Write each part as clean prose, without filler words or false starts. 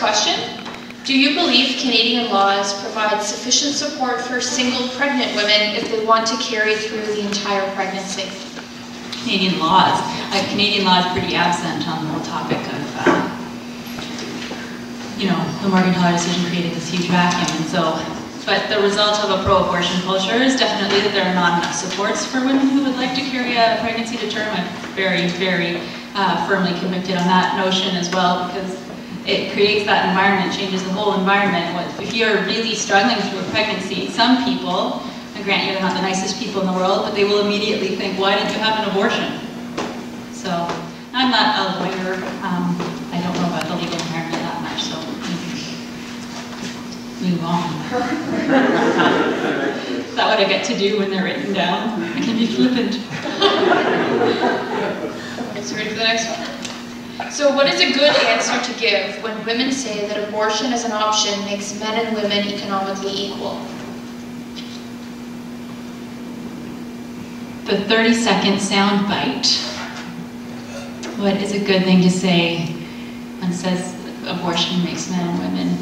question. Do you believe Canadian laws provide sufficient support for single pregnant women if they want to carry through the entire pregnancy? Canadian laws. Canadian law is pretty absent on the whole topic of, the Morgentaler decision created this huge vacuum, and so, but the result of a pro-abortion culture is definitely that there are not enough supports for women who would like to carry a pregnancy to term. I'm very, very firmly convicted on that notion as well, because it creates that environment, changes the whole environment. If you're really struggling through a pregnancy, some people, and grant you they're not the nicest people in the world, but they will immediately think, why didn't you have an abortion? So, I'm not a lawyer. I don't know about the legal environment that much, so move on. Is that what I get to do when they're written down? I can be flippant. So ready for the next one. So what is a good answer to give when women say that abortion as an option makes men and women economically equal? The 30-second sound bite. What is a good thing to say when it says abortion makes men and women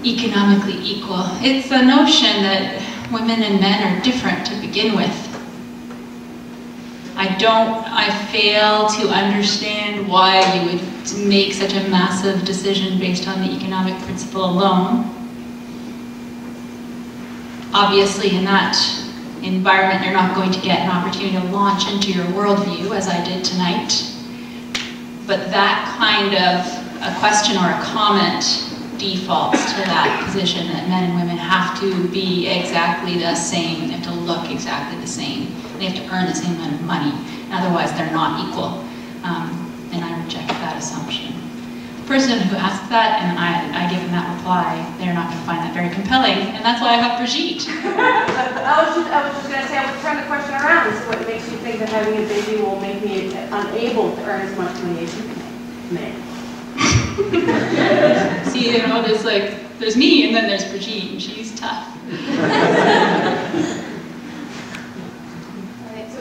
economically equal? It's the notion that women and men are different to begin with. I fail to understand why you would make such a massive decision based on the economic principle alone. Obviously, in that environment, you're not going to get an opportunity to launch into your worldview, as I did tonight. But that kind of a question or a comment defaults to that position that men and women have to be exactly the same, they have to look exactly the same, they have to earn the same amount of money, otherwise they're not equal. And I reject that assumption. The person who asked that, and I give them that reply, they're not going to find that very compelling, and that's why I have Brigitte. I was just going to say, I would turn the question around. So what makes you think that having a baby will make me unable to earn as much money as you make? See, there's like, there's me, and then there's Brigitte, and she's tough. Alright, so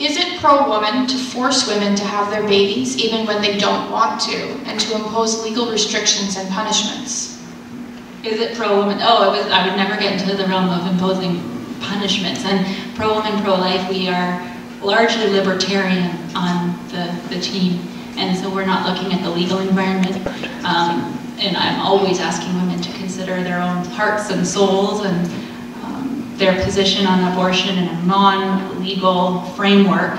is it pro-woman to force women to have their babies even when they don't want to, and to impose legal restrictions and punishments? Is it pro-woman? Oh, I would never get into the realm of imposing punishments. And pro-woman, pro-life, we are largely libertarian on the team. And so we're not looking at the legal environment. And I'm always asking women to consider their own hearts and souls and their position on abortion in a non-legal framework.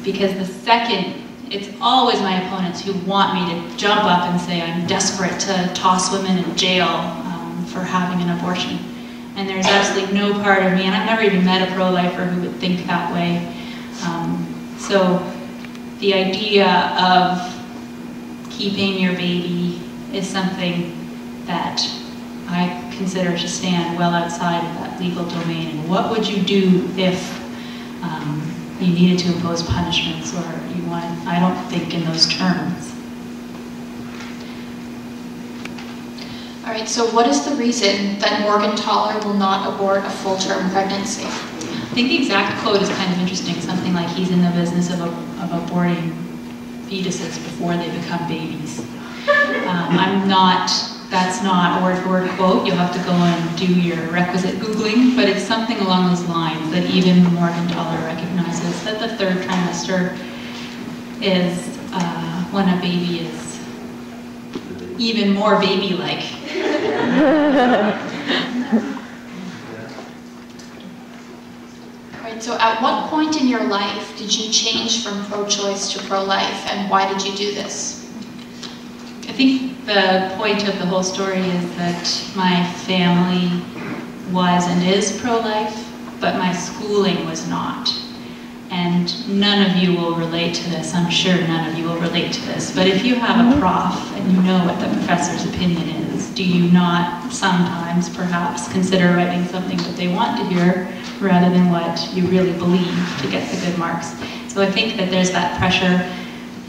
Because the second, it's always my opponents who want me to jump up and say I'm desperate to toss women in jail for having an abortion. And there's absolutely no part of me, and I've never even met a pro-lifer who would think that way. So the idea of keeping your baby is something that I consider to stand well outside of that legal domain. And what would you do if you needed to impose punishments, or you wanted? I don't think in those terms. All right, so what is the reason that Morgentaler will not abort a full-term pregnancy? I think the exact quote is kind of interesting, something like he's in the business of aborting fetuses before they become babies. That's not a word-for-word quote. You'll have to go and do your requisite Googling, but it's something along those lines that even Morgentaler recognizes that the third trimester is when a baby is even more baby-like. Right, so at what point in your life did you change from pro-choice to pro-life, and why did you do this? I think the point of the whole story is that my family was and is pro-life, but my schooling was not. And none of you will relate to this. I'm sure none of you will relate to this. But if you have a prof and you know what the professor's opinion is, do you not sometimes perhaps consider writing something that they want to hear rather than what you really believe to get the good marks? So I think that there's that pressure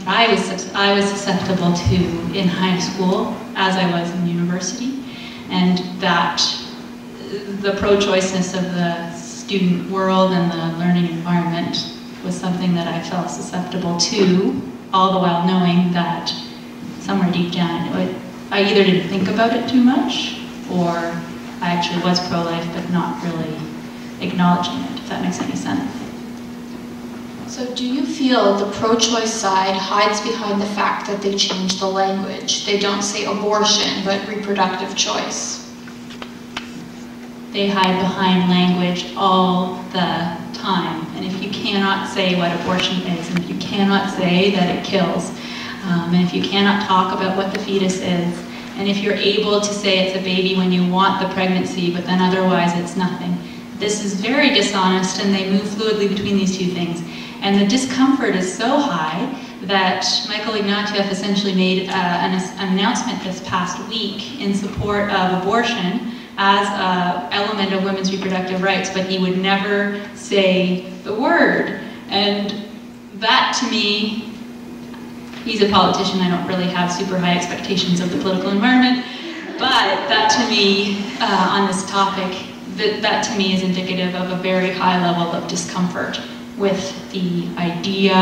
that I was susceptible to in high school as I was in university, and that the pro-choiceness of the student world and the learning environment was something that I felt susceptible to, all the while knowing that somewhere deep down, I either didn't think about it too much, or I actually was pro-life, but not really acknowledging it, if that makes any sense. So do you feel the pro-choice side hides behind the fact that they changed the language? They don't say abortion, but reproductive choice. They hide behind language all the time. And if you cannot say what abortion is, and if you cannot say that it kills, and if you cannot talk about what the fetus is, and if you're able to say it's a baby when you want the pregnancy, but then otherwise it's nothing, this is very dishonest, and they move fluidly between these two things. And the discomfort is so high that Michael Ignatieff essentially made an announcement this past week in support of abortion as an element of women's reproductive rights, but he would never say the word. And that, to me, he's a politician, I don't really have super high expectations of the political environment, but that to me, on this topic, that to me is indicative of a very high level of discomfort with the idea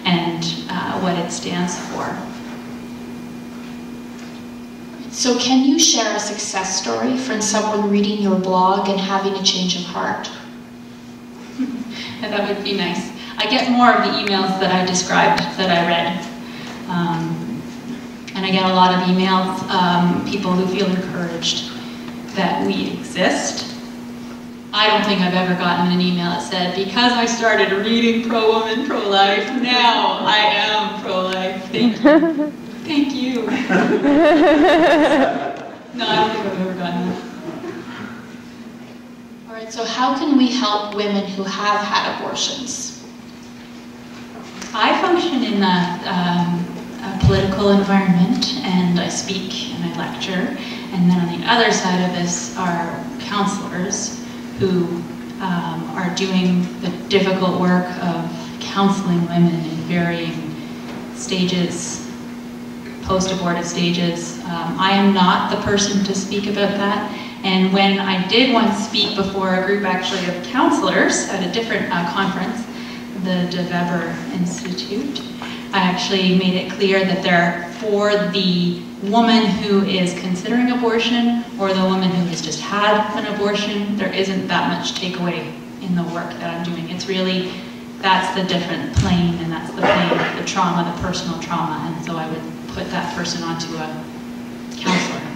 and what it stands for. So can you share a success story from someone reading your blog and having a change of heart? That would be nice. I get more of the emails that I described that I read. And I get a lot of emails, people who feel encouraged that we exist. I don't think I've ever gotten an email that said, because I started reading pro-woman, pro-life, now I am pro-life. Thank you. Thank you. No, I don't think I've ever gotten that. All right, so how can we help women who have had abortions? I function in a political environment, and I speak and I lecture, and then on the other side of this are counselors who are doing the difficult work of counseling women in varying stages, post-abortive stages. I am not the person to speak about that, and when I did once speak before a group actually of counselors at a different conference, the De Weber Institute, I actually made it clear that they're for the woman who is considering abortion or the woman who has just had an abortion. There isn't that much takeaway in the work that I'm doing. It's really, that's the different plane, and that's the plane, the trauma, the personal trauma, and so I would put that person onto a counselor.